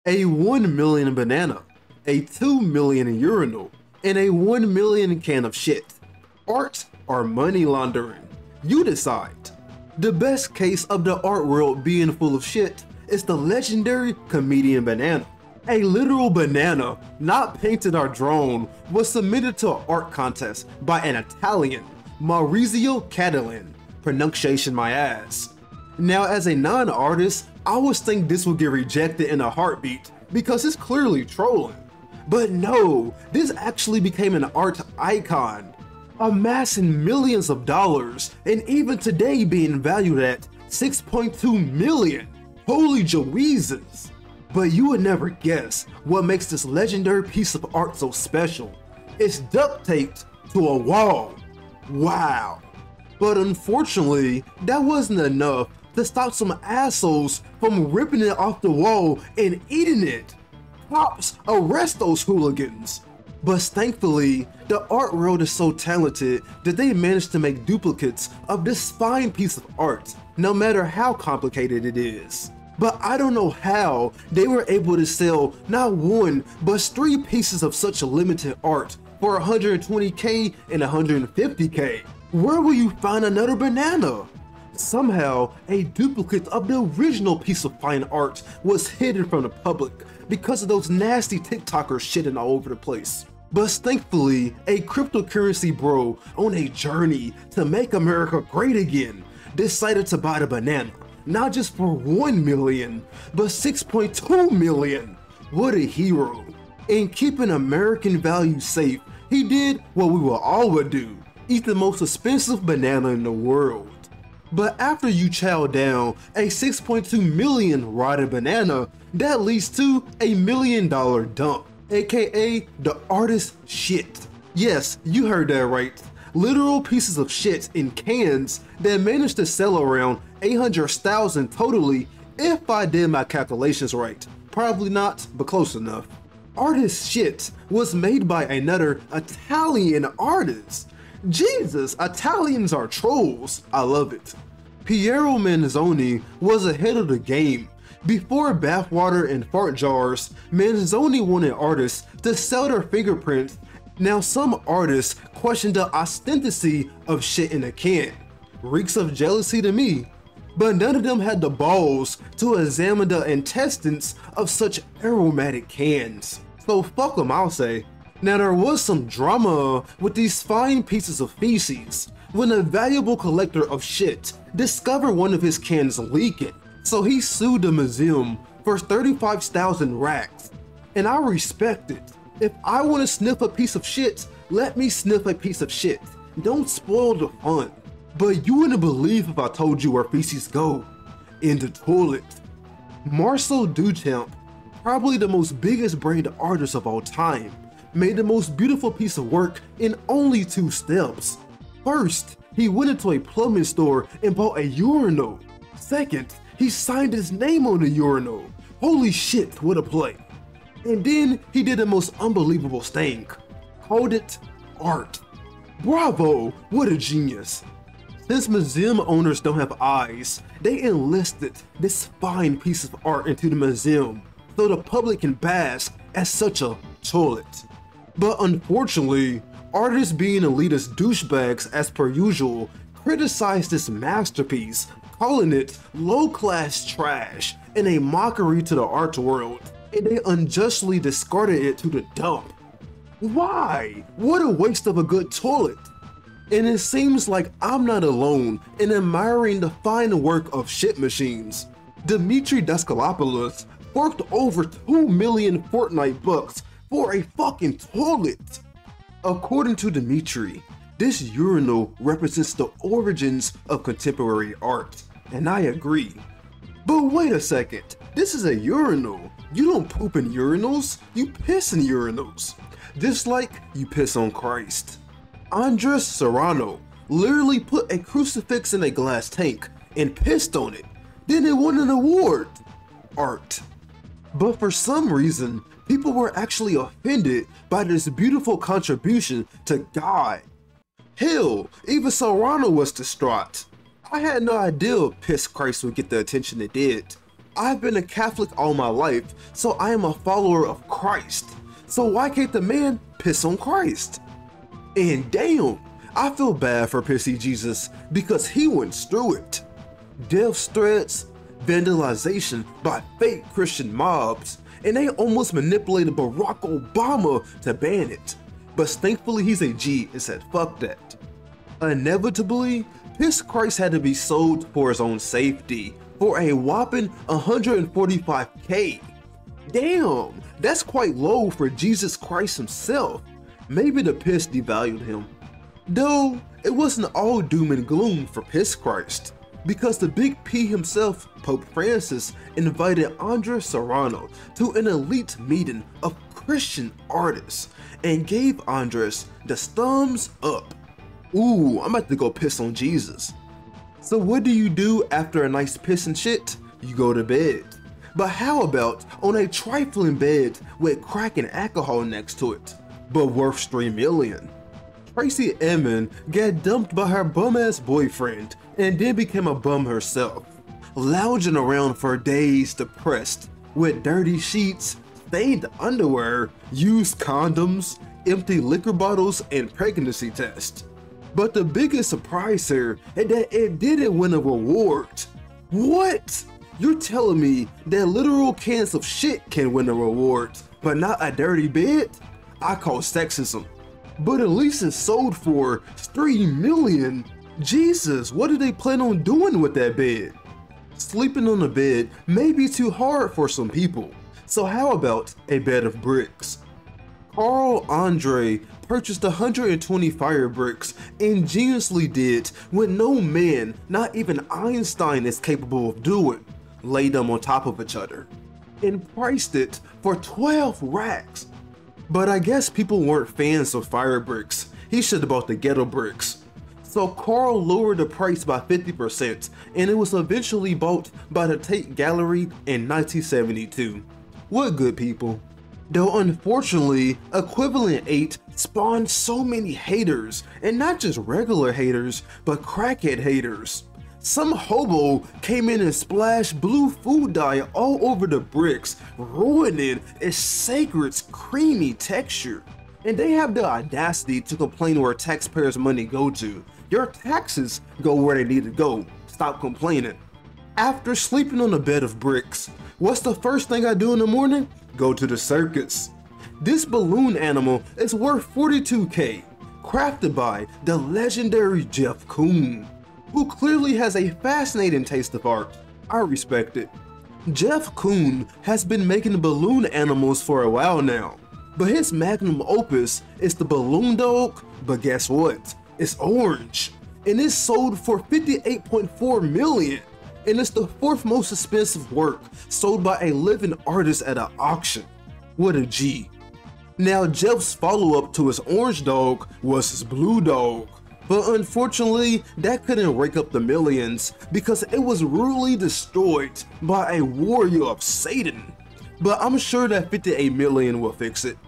A 1 million banana, a 2 million urinal, and a 1 million can of shit. Art or money laundering? You decide. The best case of the art world being full of shit is the legendary comedian banana. A literal banana, not painted or drawn, was submitted to an art contest by an Italian, Maurizio Catalan, pronunciation my ass. Now as a non-artist, I always think this would get rejected in a heartbeat because it's clearly trolling. But no, this actually became an art icon, amassing millions of dollars and even today being valued at 6.2 million. Holy Joesus! But you would never guess what makes this legendary piece of art so special. It's duct taped to a wall. Wow. But unfortunately, that wasn't enough to stop some assholes from ripping it off the wall and eating it. Cops, arrest those hooligans. But thankfully, the art world is so talented that they managed to make duplicates of this fine piece of art, no matter how complicated it is. But I don't know how they were able to sell not one, but 3 pieces of such limited art for 120k and 150k. Where will you find another banana? Somehow, a duplicate of the original piece of fine art was hidden from the public because of those nasty TikTokers shitting all over the place. But thankfully, a cryptocurrency bro on a journey to make America great again decided to buy the banana, not just for 1 million, but 6.2 million. What a hero. In keeping American values safe, he did what we will all would do, eat the most expensive banana in the world. But after you chow down a 6.2 million rotted banana, that leads to a $1 million dump, aka the artist's shit. Yes, you heard that right. Literal pieces of shit in cans that managed to sell around 800,000 totally, if I did my calculations right. Probably not, but close enough. Artist's shit was made by another Italian artist. Jesus, Italians are trolls. I love it. Piero Manzoni was ahead of the game. Before bathwater and fart jars, Manzoni wanted artists to sell their fingerprints. Now some artists question the authenticity of shit in a can. Reeks of jealousy to me. But none of them had the balls to examine the intestines of such aromatic cans. So fuck them, I'll say. Now there was some drama with these fine pieces of feces when a valuable collector of shit discovered one of his cans leaking. So he sued the museum for 35,000 racks. And I respect it. If I want to sniff a piece of shit, let me sniff a piece of shit. Don't spoil the fun. But you wouldn't believe if I told you where feces go. In the toilet. Marcel Duchamp, probably the most biggest brained artist of all time, made the most beautiful piece of work in only 2 steps. First, he went into a plumbing store and bought a urinal. Second, he signed his name on the urinal. Holy shit, what a play. And then he did the most unbelievable thing. Called it art. Bravo, what a genius. Since museum owners don't have eyes, they enlisted this fine piece of art into the museum so the public can bask at such a toilet. But unfortunately, artists being elitist douchebags as per usual criticized this masterpiece, calling it low-class trash and a mockery to the art world, and they unjustly discarded it to the dump. Why? What a waste of a good toilet. And it seems like I'm not alone in admiring the fine work of shit machines. Dimitri Daskalopoulos forked over 2 million Fortnite bucks for a fucking toilet. According to Dimitri, this urinal represents the origins of contemporary art, and I agree. But wait a second, this is a urinal. You don't poop in urinals, you piss in urinals. Just like you piss on Christ. Andres Serrano literally put a crucifix in a glass tank and pissed on it. Then it won an award. Art. But for some reason, people were actually offended by this beautiful contribution to God. Hell, even Serrano was distraught. I had no idea Piss Christ would get the attention it did. I've been a Catholic all my life, so I am a follower of Christ. So why can't the man piss on Christ? And damn, I feel bad for Pissy Jesus because he went through it. Death threats, vandalization by fake Christian mobs, and they almost manipulated Barack Obama to ban it. But thankfully he's a G and said fuck that. Inevitably, Piss Christ had to be sold for his own safety for a whopping 145K. Damn, that's quite low for Jesus Christ himself. Maybe the piss devalued him. Though, it wasn't all doom and gloom for Piss Christ, because the Big P himself, Pope Francis, invited Andres Serrano to an elite meeting of Christian artists and gave Andres the thumbs up. Ooh, I'm about to go piss on Jesus. So what do you do after a nice piss and shit? You go to bed. But how about on a trifling bed with crack and alcohol next to it, but worth 3 million? Tracy Emin got dumped by her bum-ass boyfriend and then became a bum herself, lounging around for days depressed with dirty sheets, stained underwear, used condoms, empty liquor bottles, and pregnancy tests. But the biggest surprise here is that it didn't win a reward. What? You're telling me that literal cans of shit can win a reward, but not a dirty bed? I call sexism. But at least it sold for 3 million. Jesus, what did they plan on doing with that bed? Sleeping on a bed may be too hard for some people. So how about a bed of bricks? Carl Andre purchased 120 fire bricks ingeniously did what no man, not even Einstein, is capable of doing. Lay them on top of each other and priced it for 12 racks. But I guess people weren't fans of fire bricks. He should have bought the ghetto bricks. So Carl lowered the price by 50% and it was eventually bought by the Tate Gallery in 1972. What good people. Though unfortunately, Equivalent 8 spawned so many haters, and not just regular haters, but crackhead haters. Some hobo came in and splashed blue food dye all over the bricks, ruining its sacred creamy texture. And they have the audacity to complain where taxpayers' money go to. Your taxes go where they need to go. Stop complaining. After sleeping on a bed of bricks, what's the first thing I do in the morning? Go to the circus. This balloon animal is worth 42K, crafted by the legendary Jeff Koons, who clearly has a fascinating taste of art. I respect it. Jeff Koons has been making balloon animals for a while now, but his magnum opus is the balloon dog, but guess what? It's orange, and it's sold for 58.4 million. And it's the 4th most expensive work sold by a living artist at an auction. What a G. Now Jeff's follow-up to his orange dog was his blue dog, but unfortunately that couldn't rake up the millions because it was rudely destroyed by a warrior of Satan. But I'm sure that 58 million will fix it.